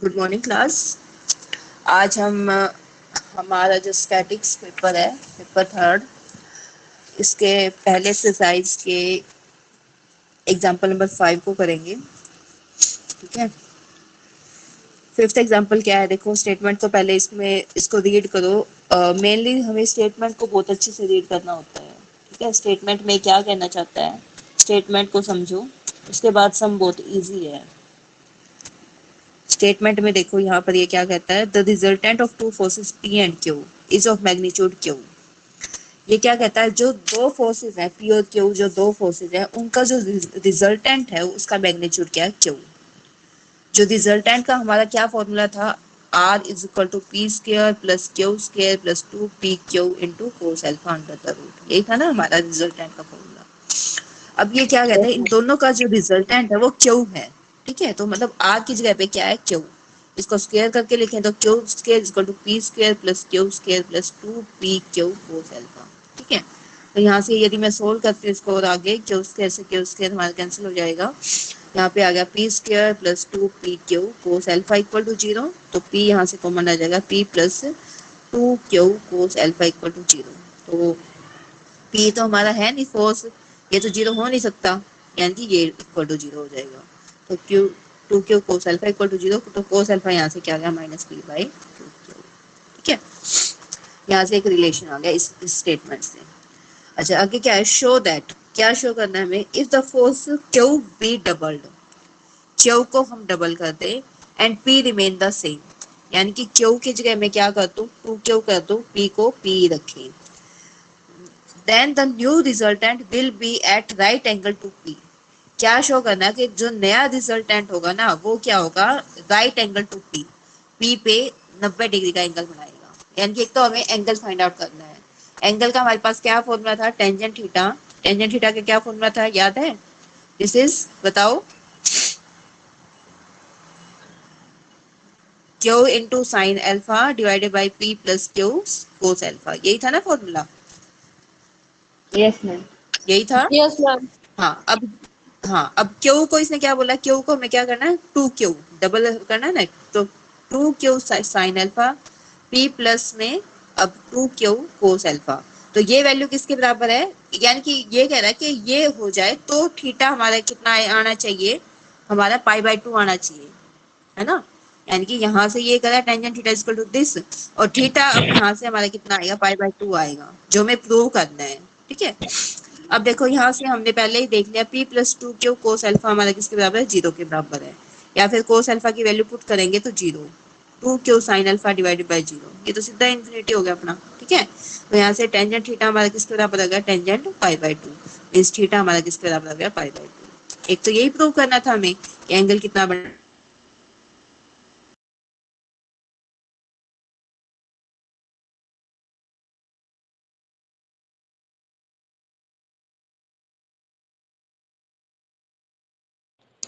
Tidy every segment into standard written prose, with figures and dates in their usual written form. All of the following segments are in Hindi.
Good morning class. आज हम हमारा जो स्टैटिक्स पेपर है, पेपर थर्ड, इसके पहले एक्सरसाइज के एग्जाम्पल नंबर 5 को करेंगे। ठीक है, फिफ्थ एग्जाम्पल क्या है, देखो स्टेटमेंट तो पहले इसमें इसको रीड करो। मेनली हमें स्टेटमेंट को बहुत अच्छे से रीड करना होता है। ठीक है, स्टेटमेंट में क्या कहना चाहता है, स्टेटमेंट को समझो, उसके बाद सम बहुत इजी है। स्टेटमेंट में देखो यहाँ पर ये क्या कहता है, the resultant of two forces P and Q is of magnitude Q. ये क्या कहता है, जो दो फोर्सेस हैं पी और क्यू, जो दो फोर्सेस हैं उनका जो रिजल्टेंट है उसका मैग्नीट्यूड क्या है, क्यू। जो रिजल्टेंट का हमारा क्या फॉर्मूला था, R is equal to P square plus Q square plus 2pq into cos alpha under the root, यही था ना हमारा रिजल्टेंट का फॉर्मूला। अब ये क्या कहता है, इन दोनों का जो रिजल्टेंट है वो क्यू है। ठीक है, तो मतलब आर की जगह पे क्या है, क्यू। इसको स्क्वायर करके लिखें तो Q square equal to P square plus Q square plus 2pq cos alpha. ठीक है, तो यहाँ से यदि मैं सोल्व करती हूँ इसको और आगे क्यू स्क्वायर से क्यू स्क्वायर हमारा कैंसिल हो जाएगा। यहाँ पे आ गया P square plus 2pq cos alpha equal to 0, तो p यहाँ से कॉमन आ जाएगा, p plus 2q cos alpha equal to 0। तो p तो हमारा है नहीं फोर्स, ये तो 0 हो नहीं सकता, यानी कि ये इक्वल टू 0 हो जाएगा। तो q 2q cos alpha equal to 0, तो कोस अल्फा यहाँ से क्या आ गया, माइनस p बाई 2q। ठीक है, यहाँ से एक रिलेशन आ गया इस स्टेटमेंट से। अच्छा, आगे क्या है, शो दैट, क्या शो करना है हमें, if the force q be doubled, Q को हम डबल कर दे and P remain the same, यानी कि क्यू की जगह मैं क्या कर दूं, 2q कर दूं, पी को p रखें, then the new resultant will be at right angle to P. क्या शो करना है कि जो नया रिजल्टेंट होगा ना वो क्या होगा, right angle to P, P पे 90 डिग्री का एंगल बनाएगा। यानी कि एक तो हमें एंगल फाइंड आउट करना है। एंगल का हमारे पास क्या फॉर्मूला था, टेंजेंट थीटा। टेंजेंट थीटा का क्या फॉर्मूला था, याद है, दिस इज, बताओ, Q into sine alpha divided by P plus Q cos alpha, यही था ना फॉर्मूला, यस मैम। यही था। Yes ma'am. हाँ अब, हाँ अब क्यू को इसने क्या बोला, क्यू को हमें क्या करना है, 2q डबल करना है ना, तो 2q sine alpha p plus में अब 2q कोस अल्फा, तो ये वैल्यू किसके बराबर है, यानी कि ये कह रहा है कि ये हो जाए तो थीटा हमारा कितना आना चाहिए, हमारा पाई बाई 2 आना चाहिए, है ना। यानी कि यहाँ से ये करा tangent theta equal to this, और थीटा अब यहाँ से हमारा कितना आएगा, पाई बाई 2 आएगा, जो हमें प्रूव करना है। ठीक है, अब देखो यहाँ से हमने पहले ही देख लिया p plus 2q cos alpha हमारा किसके बराबर है, 0 के बराबर है, या फिर कोस अल्फा की वैल्यू पुट करेंगे तो 0, 2q sine alpha divided by 0, ये तो सीधा इन्फिनिटी हो गया अपना। ठीक है, तो यहाँ से टेंजेंट थीटा हमारा किसके बराबर आ गया, tangent pi by 2, means theta हमारा किसके बराबर आ गया, पाई बाई 2। एक तो यही प्रूव करना था हमें कि एंगल कितना बड़ा।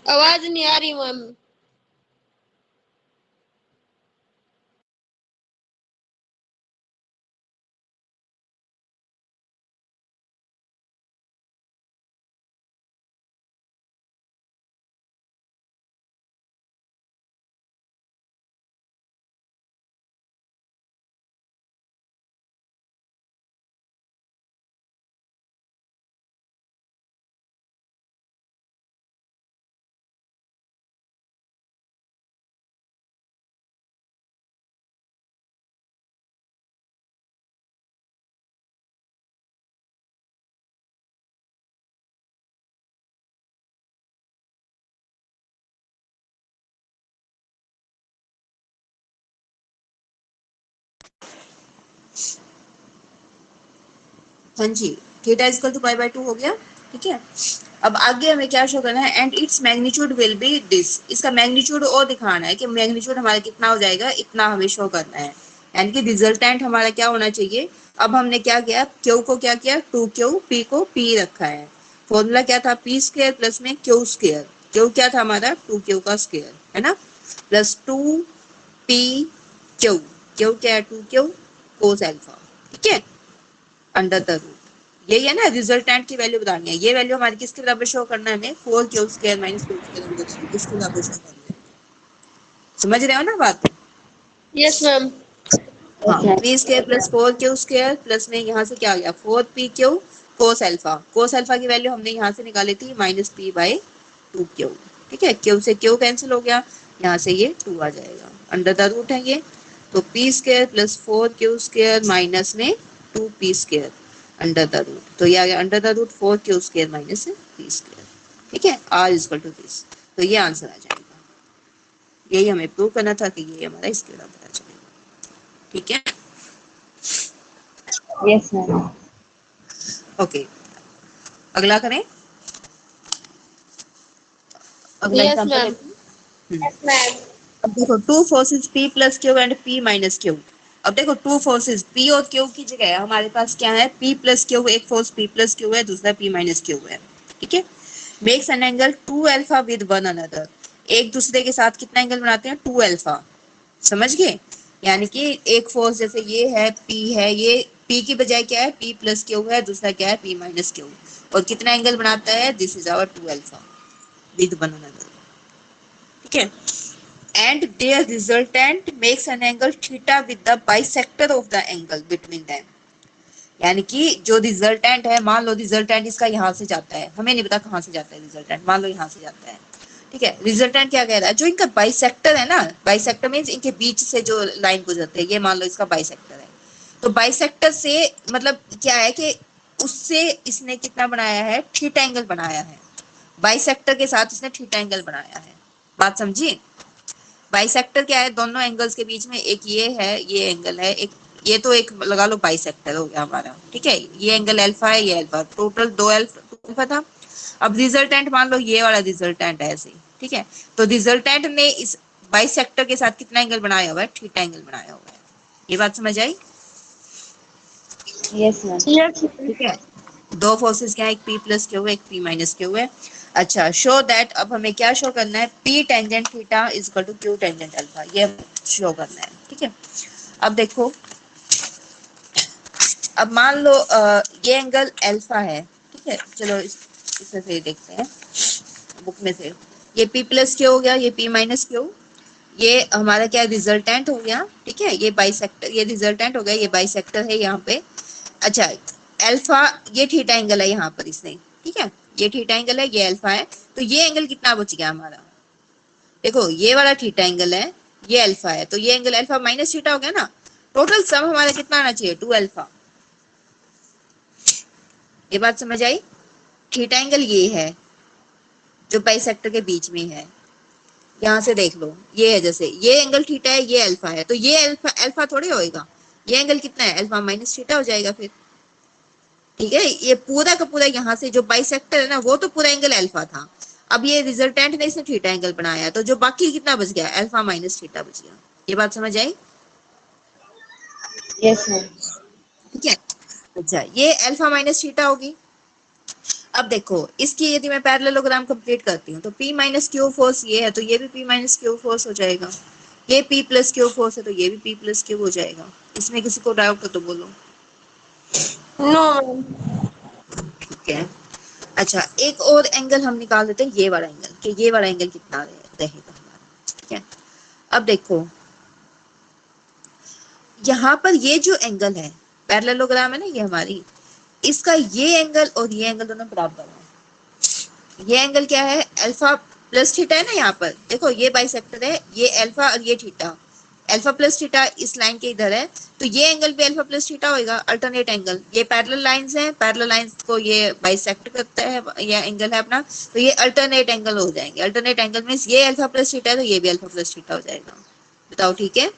आवाज नहीं आ रही मैम। हाँ जी, theta equal to pi by 2 हो गया। ठीक है, अब आगे हमें क्या शो करना है, and its magnitude will be this, इसका मैग्नीट्यूड और दिखाना है कि मैग्नीट्यूड हमारा कितना हो जाएगा, इतना हमें शो करना है, यानी कि रिजल्टेंट हमारा क्या होना चाहिए। अब हमने क्या किया, क्यू को क्या किया, 2q, p को p रखा है, फॉर्मूला क्या था, p स्क्वायर प्लस में q स्क्वायर, q क्या था हमारा, 2q का स्क्वायर, है ना, प्लस 2pq, q क्या है, 2q कोस अल्फा। ठीक है, अंडर द रूट, यही है ना, रिजल्टेंट की वैल्यू बतानी है, ये वैल्यू हमारी किसके बराबर शो करना है हमें, 4q square minus 2 square under the root, इसके बराबर शो करना है। समझ रहे हो ना बात? Yes, ma'am. हाँ, Yes, ma'am. P square plus 4q² plus में यहाँ से क्या आ गया 4pq cos alpha. Cos alpha की वैल्यू हमने यहाँ से निकाली थी -p/2q। ठीक है, क्यू से क्यू कैंसिल हो गया, यहाँ से ये 2 आ जाएगा, अंडर द रूट है ये, तो p² प्लस 4q² माइनस में 2p² अंडर द रूट, तो ये आ गया under the root 4q² minus p²। ठीक है, r इक्वल टू दिस, तो ये आंसर आ जाएगा। यही हमें प्रूव करना था कि ये हमारा इसके बराबर आ जाएगा। ठीक है, Yes, ma'am. ओके, अगला करें, अगला Yes, एग्जांपल ma'am. लेते हैं। अब देखो to forces P plus Q and P minus Q. अब देखो टू फोर्सेस P और Q की जगह हमारे पास क्या है, P प्लस क्यू, एक फोर्स P प्लस क्यू है, दूसरा P माइनस क्यू है। ठीक है, makes an angle 2 alpha with one another. एक दूसरे के साथ कितना एंगल बनाते हैं, 2 अल्फा। समझ गए? यानी कि एक फोर्स जैसे ये है P है, ये P की बजाय क्या है P प्लस क्यू है, दूसरा क्या है P माइनस क्यू, और कितना एंगल बनाता है, this is our 2 alpha with one another. ठीक है, and their resultant makes an angle theta with the bisector of the angle between them। यानी कि जो रिजल्टेंट है, मान लो रिजल्टेंट इसका यहाँ से जाता है, हमें नहीं पता कहाँ से जाता है रिजल्टेंट, मान लो यहाँ से जाता है। ठीक है, रिजल्टेंट क्या कह रहा है, जो इनका बाइसेक्टर है ना, बाइसेक्टर मींस इनके बीच से जो लाइन गुजरती है, ये मान लो इसका बाइसेक्टर है, तो बाइसेक्टर से मतलब क्या है कि उससे इसने कितना बनाया है, थीटा एंगल बनाया है, बाइसेक्टर के साथ इसने थीटा एंगल बनाया है। बात समझिए, बाइसेक्टर क्या है, दोनों एंगल्स के बीच में एक ये है, ये एंगल है, एक ये, तो एक लगा लो बाइसेक्टर हो गया हमारा। ठीक है, ये एंगल अल्फा है, ये अल्फा, टोटल 2 अल्फा था। अब रिजल्टेंट मान लो ये वाला रिजल्टेंट है ऐसे। ठीक है, तो रिजल्टेंट ने इस बाइसेक्टर के साथ कितना एंगल बनाया हुआ है, थीटा एंगल बनाया हुआ है। ये बात समझ आई? Yes, ma'am. ठीक है, दो फोर्सेस क्या है, एक P प्लस क्यू है, एक P माइनस क्यू है। अच्छा, शो दैट, अब हमें क्या शो करना है, P tangent theta is equal to Q tangent alpha, ये शो करना है। ठीक है, अब देखो, अब मान लो ये एंगल अल्फा है। ठीक है, चलो इसमें से देखते हैं बुक में से, ये P प्लस क्यू हो गया, ये P माइनस क्यू, ये हमारा क्या रिजल्टेंट हो गया। ठीक है, ये बाइसेक्टर, ये रिजल्टेंट हो गया, ये बाइसेक्टर है यहाँ पे। अच्छा, अल्फा, ये थीटा एंगल है यहाँ पर इसने। ठीक है, ये थीटा एंगल है, ये अल्फा है, तो ये एंगल कितना बच गया हमारा, देखो ये वाला थीटा एंगल है, ये अल्फा है, तो ये एंगल अल्फा माइनस थीटा हो गया ना, टोटल सम हमारा कितना आना चाहिए, 2 अल्फा। ये बात समझ आई? थीटा एंगल ये है जो बाइसेक्टर के बीच में है, यहाँ से देख लो, ये है, जैसे ये एंगल थीटा है, ये अल्फा है, तो ये अल्फा अल्फा थोड़ी होएगा, ये एंगल कितना है, अल्फा माइनस थीटा हो जाएगा फिर। ठीक है, ये पूरा का पूरा यहाँ से जो बाइसेक्टर है ना, वो तो पूरा एंगल अल्फा था, अब ये रिजल्टेंट ने इसने थीटा एंगल बनाया, तो जो बाकी कितना बच गया, अल्फा माइनस थीटा बच गया। ये बात समझ आई? Yes, ma'am. ठीक है, अच्छा ये अल्फा माइनस थीटा होगी। अब देखो इसकी यदि मैं पैरेललोग्राम कंप्लीट करती हूँ, तो P माइनस क्यू फोर्स ये है, तो ये भी P माइनस क्यू फोर्स हो जाएगा, ये P प्लस क्यू फोर्स है, तो ये भी P प्लस क्यू हो जाएगा। इसमें किसी को डाउट हो तो बोलो। No, ma'am. ठीक है, अच्छा एक और एंगल हम निकाल देते हैं, ये वाला एंगल, कि ये वाला एंगल कितना रहेगा हमारा। ठीक है, अब देखो यहाँ पर ये जो एंगल है, पैरेललोग्राम है ना ये हमारी, इसका ये एंगल और ये एंगल दोनों बराबर है। ये एंगल क्या है, अल्फा प्लस थीटा है ना, यहाँ पर देखो ये बाइसेक्टर है, ये अल्फा और ये थीटा, अल्फा प्लस थीटा इस लाइन के इधर है, तो ये एंगल भी अल्फा प्लस थीटा होगा, अल्टरनेट एंगल। ये पैरेलल लाइंस हैं, पैरेलल लाइंस को ये बाइसेक्ट करता है, ये एंगल है अपना, तो ये अल्टरनेट एंगल हो जाएंगे। अल्टरनेट एंगल मींस ये अल्फा प्लस थीटा है, तो ये भी अल्फा प्लस थीटा हो जाएगा। बताओ ठीक है?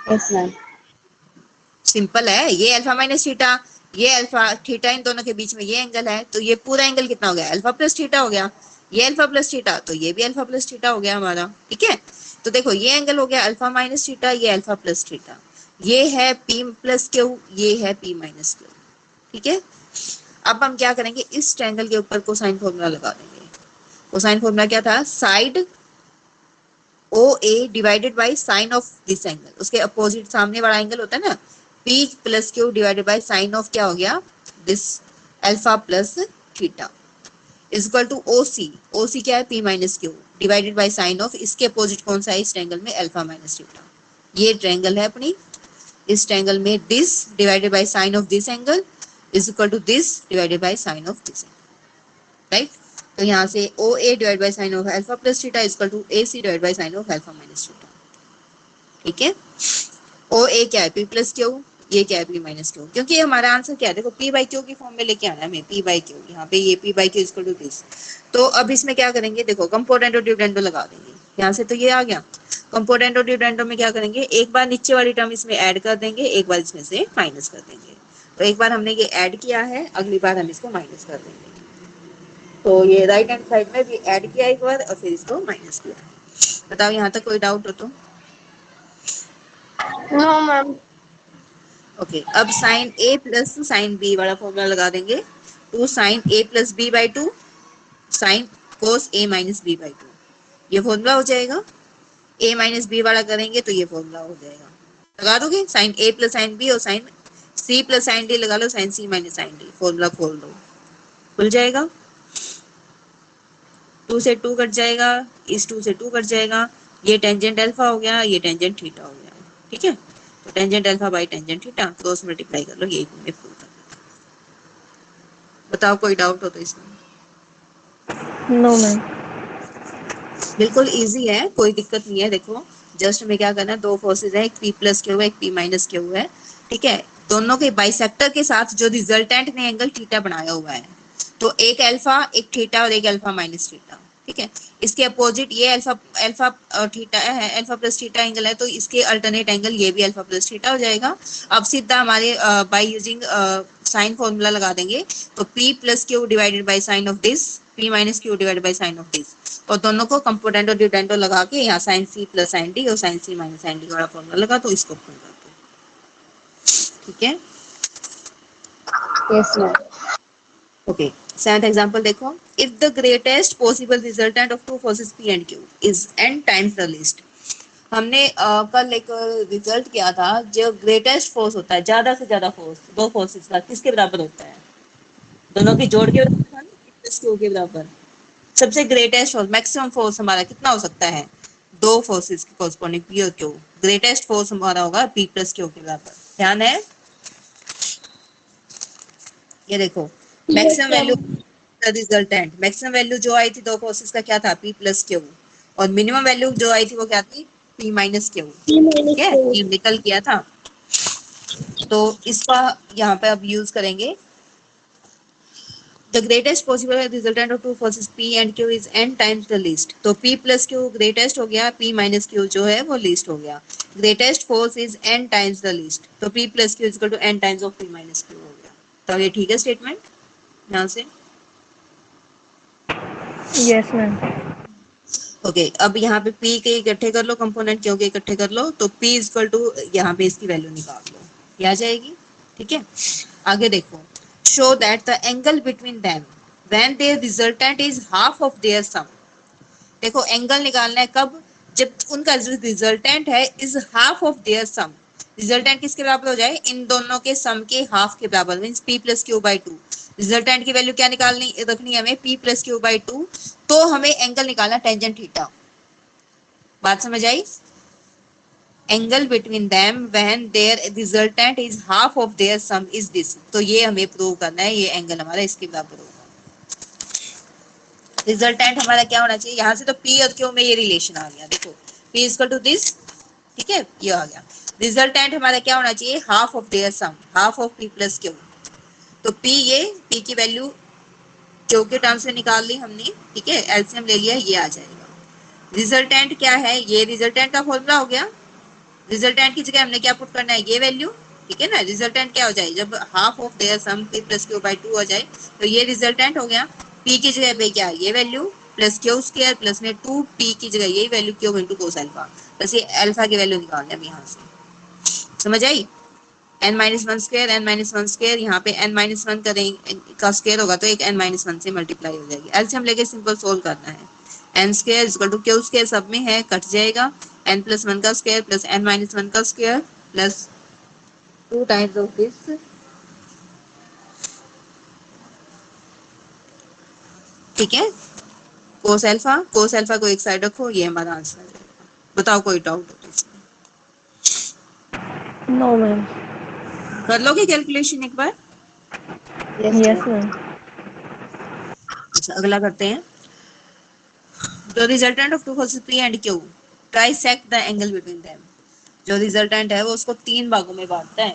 Yes, ma'am. सिंपल है, ये अल्फा माइनस थीटा, ये अल्फा थीटा, इन दोनों के बीच में ये एंगल है, तो ये पूरा एंगल कितना हो गया, अल्फा प्लस थीटा हो गया। ये अल्फा प्लस थीटा, तो ये भी अल्फा प्लस थीटा हो गया हमारा। ठीक है, तो देखो ये एंगल हो गया अल्फा माइनस थीटा, ये अल्फा प्लस थीटा, ये है P प्लस क्यू, ये है P माइनस क्यू। ठीक है, अब हम क्या करेंगे, इस ट्रायंगल के ऊपर कोसाइन फॉर्मूला लगा देंगे। कोसाइन फॉर्मूला क्या था, side OA divided by sine of this angle, उसके अपोजिट सामने वाला एंगल होता है ना, P plus Q divided by sine of क्या हो गया, this alpha plus theta is equal to OC। OC क्या है, P minus Q, divided by sine of, इसके अपोजिट कौन सा है इस ट्रायंगल में, अल्फा माइनस थीटा। ये ट्रायंगल है अपनी, इस ट्रायंगल में this divided by sine of this angle is equal to this divided by sine of this angle, right. तो यहाँ से O A divide by sine of alpha plus theta is equal to A C divide by sine of alpha minus theta, ठीक है। ओ ए क्या है, पी प्लस क्यू, ये क्या है, पी माइनस क्यू, क्योंकि हमारा आंसर क्या है, देखो पी बाई क्यू की फॉर्म में लेके आना है हमें, पी बाई क्यू, यहाँ पे ये P by Q equal to this. तो अब इसमें क्या करेंगे, देखो कंपोनेंट और डिविडेंडो लगा देंगे, यहाँ से तो ये आ गया। कंपोनेंट और डिविडेंडो में क्या करेंगे, एक बार नीचे वाली टर्म इसमें ऐड कर देंगे, एक बार इसमें से माइनस कर देंगे। तो एक बार हमने ये ऐड किया है, अगली बार हम इसको माइनस कर देंगे। तो ये राइट हैंड साइड में भी ऐड किया एक बार और फिर इसको माइनस किया। बताओ यहाँ तक कोई डाउट हो तो। No, ma'am. ओके, अब sine A plus sine B वाला फॉर्मूला लगा देंगे, two sine A plus B by two sine cos A minus B by two, ये फॉर्मूला हो जाएगा। ए माइनस बी वाला करेंगे तो ये फॉर्मूला हो जाएगा। लगा दोगे sine A plus sine B और sine C plus sine D लगा लो, sine C minus sine D, formula खोल दो, खुल जाएगा। 2 से 2 कट जाएगा, इस 2 से 2 कट जाएगा, ये टेंजेंट अल्फा हो गया, ये टेंजेंट थीटा हो गया, ठीक है। तो tangent alpha by tangent theta, cross multiply कर लो, यही में प्रूव कर लो। बताओ कोई डाउट हो तो इसमें। No, ma'am. बिल्कुल इजी है, कोई दिक्कत नहीं है। देखो जस्ट में क्या करना है, दो फोर्सेज है, एक पी प्लस क्यू है, एक पी माइनस क्यू है, ठीक है। दोनों के बाइसेक्टर के साथ जो रिजल्टेंट ने एंगल थीटा बनाया हुआ है, तो एक अल्फा एक थीटा और एक अल्फा माइनस थीटा, ठीक है। इसके अपोजिट ये अल्फा अल्फा थीटा है, अल्फा प्लस थीटा एंगल है, तो इसके अल्टरनेट एंगल ये भी अल्फा प्लस थीटा हो जाएगा। अब सीधा हमारे बाय यूजिंग साइन फॉर्मूला लगा देंगे, तो p plus Q divided by sine of this, p minus Q divided by sine of this, और दोनों को कंपोनेंट और डिविडेंडो लगा के यहाँ sine C plus sine D और sine C minus sine D वाला फॉर्मूला लगा, तो इसको प्रूव कर दो, ठीक है। Yes, ma'am. Okay, seventh example देखो, if the greatest possible resultant of two forces p and q is n times the least. हमने कल एक रिजल्ट किया था, जो ग्रेटेस्ट फोर्स होता है, ज्यादा से ज्यादा फोर्स दो फोर्सेस का किसके बराबर होता है, दोनों की जोड़ के बराबर, प्लस क्यू के बराबर। सबसे ग्रेटेस्ट फोर्स, मैक्सिमम फोर्स हमारा कितना हो सकता है, दो फोर्सेस के कॉरस्पॉन्डिंग पी और क्यू। ग्रेटेस्ट फोर्स हमारा होगा पी प्लस क्यू के बराबर, ध्यान है। ये देखो Yes, maximum value, ma'am. Resultant maximum value जो आई थी दो फोर्सेस का क्या था, पी प्लस क्यू, और मिनिमम वैल्यू जो आई थी वो क्या थी, पी माइनस क्यू, P ठीक minus है, Q. ये निकल किया था। तो इसका यहाँ पे अब यूज करेंगे, the greatest possible resultant of two forces P and Q is n times the least। तो P plus Q greatest हो गया, P minus Q जो है वो least हो गया। greatest force is n times the least, तो P plus Q is equal to n times of P minus Q हो गया। तो ये ठीक है स्टेटमेंट यहाँ से। Yes, ma'am. ओके, अब यहाँ पे P के इकट्ठे कर लो कंपोनेंट, Q के इकट्ठे कर लो, तो P is equal to यहाँ पे इसकी वैल्यू निकाल लो, ये आ जाएगी, ठीक है। आगे देखो, show that the angle between them when their resultant is half of their sum। देखो एंगल निकालना है कब, जब उनका जो रिजल्टेंट है is half of their sum. Resultant किसके बराबर हो जाए, इन दोनों के सम के हाफ के बराबर, means p plus Q by two. Resultant की वैल्यू क्या निकालनी रखनी है हमें, p plus Q by two. तो हमें एंगल निकालना टेंजेंट थीटा। बात समझ आई, angle between them when their resultant is half of their sum is this. तो ये हमें प्रूव करना है, ये एंगल हमारा इसके बराबर होगा। रिजल्टेंट हमारा क्या होना चाहिए, यहाँ से तो P और Q में ये रिलेशन आ गया, देखो P इक्वल टू दिस, ठीक है, ये आ गया। रिजल्टेंट हमारा क्या होना चाहिए, half of their sum, half of P plus Q। तो P, ये P की वैल्यू Q के टर्म से निकाल ली हमने, ठीक है, एलसीएम ले लिया, ये आ जाएगा। रिजल्टेंट क्या है, ये रिजल्टेंट का फॉर्मूला हो गया। रिजल्टेंट की जगह हमने क्या पुट करना है, ये वैल्यू, ठीक है ना। रिजल्टेंट क्या हो जाए, जब half of their sum p plus Q by two हो जाए, तो ये रिजल्टेंट हो गया। p की जगह पे क्या, ये value plus Q square plus में 2p की जगह यही value Q into cos alpha. बस ये अल्फा की वैल्यू निकालना है यहाँ से, समझ आई। n minus one square, n minus one square, यहाँ पे n माइनस वन करेंगे का स्क्वायर होगा तो एक n माइनस वन से मल्टीप्लाई हो जाएगी। एलसीएम लेके सिंपल सोल्व करना है। n square equal to Q square, सब में है, कट जाएगा। n प्लस वन का square plus n minus one का square plus 2 times of this, ठीक है, कोस अल्फा को एक साइड रखो, ये हमारा आंसर है। बताओ कोई डाउट हो तो इसमें? No, ma'am. कर लोगे कैलकुलेशन एक बार? Yes, ma'am. अच्छा, अगला करते हैं। The resultant of two forces P and Q trisect the angle between them. जो रिजल्टेंट है वो उसको 3 भागों में बांटता है,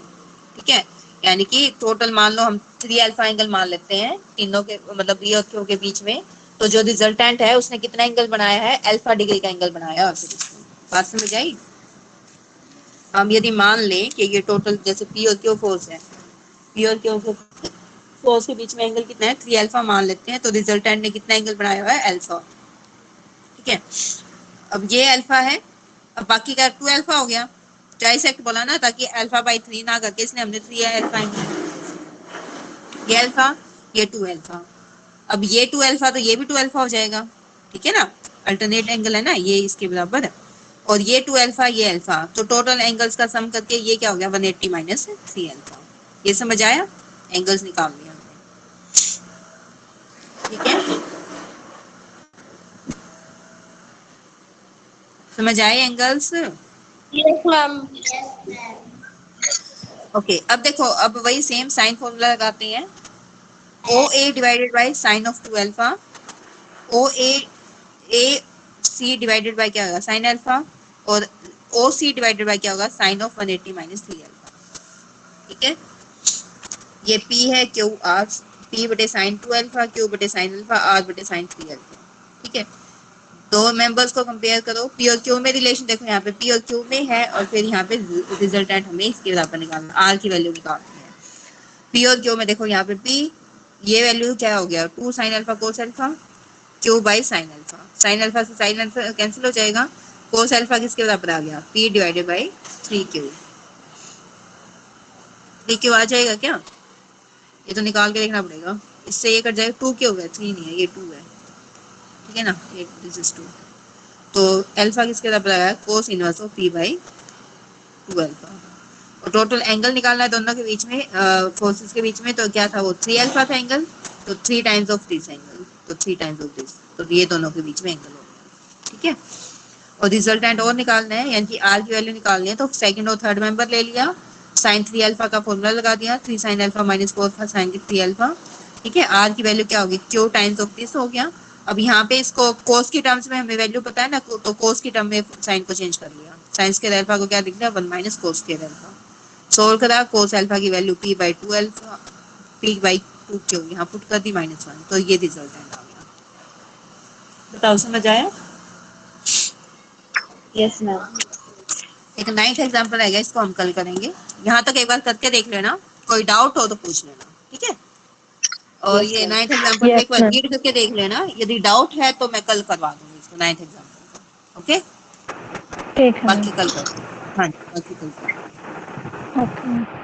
ठीक है। यानी कि टोटल मान लो हम 3 अल्फा एंगल मान लेते हैं तीनों के, मतलब P और Q के बीच में। तो जो रिजल्टेंट है उसने कितना एंगल बनाया है? अल्फा डिग्री का एंगल बनाया है। बात समझ आई? हम यदि मान लें कि ये टोटल जैसे P और Q फोर्स है, P और Q फोर्स के बीच में एंगल कितना है? 3 अल्फा मान लेते हैं। तो रिजल्टेंट ने कितना एंगल बनाया हुआ है? अल्फा, ठीक है। अब ये अल्फा है, अब बाकी का 2 अल्फा हो गया। ट्राइसेक्ट बोला ना, ताकि अल्फा बाई 3 ना करके इसलिए हमने 3 अल्फा, ये अल्फा, ये 2 अल्फा। अब ये 2 अल्फा तो ये भी 2 अल्फा हो जाएगा, ठीक है ना। अल्टरनेट एंगल है ना ये इसके बराबर है। और ये 2 अल्फा, ये अल्फा, तो टोटल एंगल्स का सम करके ये क्या हो गया? 180 माइनस 3 अल्फा। ये समझ आया? एंगल्स निकाल लिया हमने, ठीक है। समझ आए एंगल्स? Yes, ma'am. ओके, अब देखो, अब वही सेम साइन फॉर्मूला लगाते हैं। O A divided by sine of 2 alpha, O A C divided by क्या होगा? Sine alpha. और ओ सी डिवाइडेड बाई क्या होगा? साइन ऑफ 180 माइनस 3 अल्फा, ठीक है। ये पी है, क्यू आर, पी बटे साइन 2 अल्फा, क्यू बटे साइन अल्फा, आर बटे साइन 3 अल्फा, ठीक है। दो मेंबर्स को कंपेयर करो, पी और क्यू में रिलेशन देखो, यहाँ पे पी और क्यू में है, और फिर यहाँ पे रिजल्टेंट हमें इसके बराबर निकालना, आर की वैल्यू निकालनी है। पी और क्यू में देखो, यहाँ पे पी, ये वैल्यू क्या हो गया? 2 sine alpha cos alpha, Q by sine alpha. Sine alpha से साइन अल्फा कैंसिल हो जाएगा। कोस अल्फा किसके बराबर आ गया? P divided by 3Q। 3Q आ जाएगा क्या? ये तो निकाल के देखना पड़ेगा। इससे ये कट जाएगा, 2Q है, 3 नहीं है, ये 2 है, ठीक है ना। ये दिस इज 2। तो अल्फा किसके बराबर आया? Cos inverse of P by 2 alpha. और टोटल एंगल निकालना है दोनों के बीच में, फोर्सेस के बीच में। तो क्या था वो? 3 अल्फा था एंगल, तो 3 टाइम्स ऑफ दिस एंगल, तो 3 टाइम्स ऑफ दिस, तो ये दोनों के बीच में एंगल हो गया, ठीक है। और रिजल्टेंट और निकालना है, यानी कि आर की वैल्यू निकालनी है। तो सेकंड और थर्ड मेंबर ले लिया, साइन 3 अल्फा का फॉर्मूला लगा दिया, 3 sine alpha minus 4 sine 3 alpha, ठीक है। आर की वैल्यू क्या होगी? क्यू टाइम्स ऑफ दिस हो गया। अब यहाँ पे इसको कोस की टर्म्स में हमें वैल्यू पता है ना, तो कोस की टर्म में साइन को चेंज कर लिया। साइन के अल्फा को क्या दिख रहा है? 1 माइनस कोस के अल्फा। सोल्व करा, कोस अल्फा की value P by 2 alpha, P by 2 Q, यहाँ पुट कर दी -1, तो ये रिजल्टेंट आ गया। बताओ समझ आया? Yes, ma'am. एक 9th एग्जाम्पल आएगा, इसको हम कल करेंगे। यहाँ तक एक बार करके देख लेना, कोई डाउट हो तो पूछ लेना, ठीक है। और ये 9th एग्जाम्पल पे Yes, एक बार ma'am. रीड करके देख लेना, यदि डाउट है तो मैं कल करवा दूंगी इसको 9th एग्जाम्पल का, ओके। ठीक है, बाकी ma'am. कल करो, हाँ जी, बाकी कल करो। Okay.